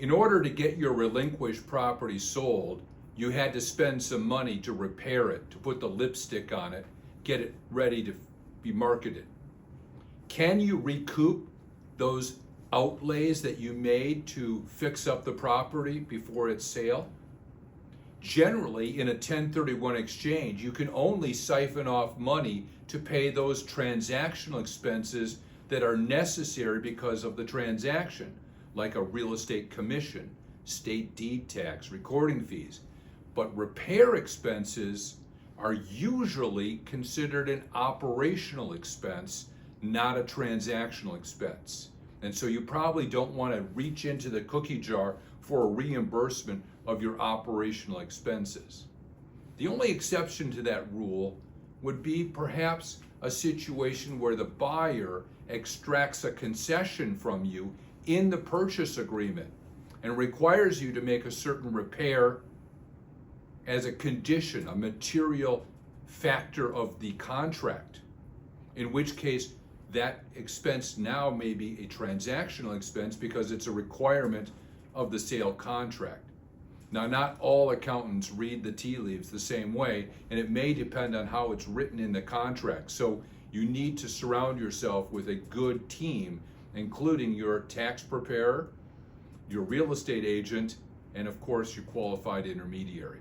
In order to get your relinquished property sold, you had to spend some money to repair it, to put the lipstick on it, get it ready to be marketed. Can you recoup those outlays that you made to fix up the property before its sale? Generally, in a 1031 exchange, you can only siphon off money to pay those transactional expenses that are necessary because of the transaction, like a real estate commission, state deed tax, recording fees. But repair expenses are usually considered an operational expense, not a transactional expense. And so you probably don't want to reach into the cookie jar for a reimbursement of your operational expenses. The only exception to that rule would be perhaps a situation where the buyer extracts a concession from you in the purchase agreement and requires you to make a certain repair as a condition, a material factor of the contract, in which case that expense now may be a transactional expense because it's a requirement of the sale contract. Now, not all accountants read the tea leaves the same way, and it may depend on how it's written in the contract. So you need to surround yourself with a good team, including your tax preparer, your real estate agent, and of course your qualified intermediary.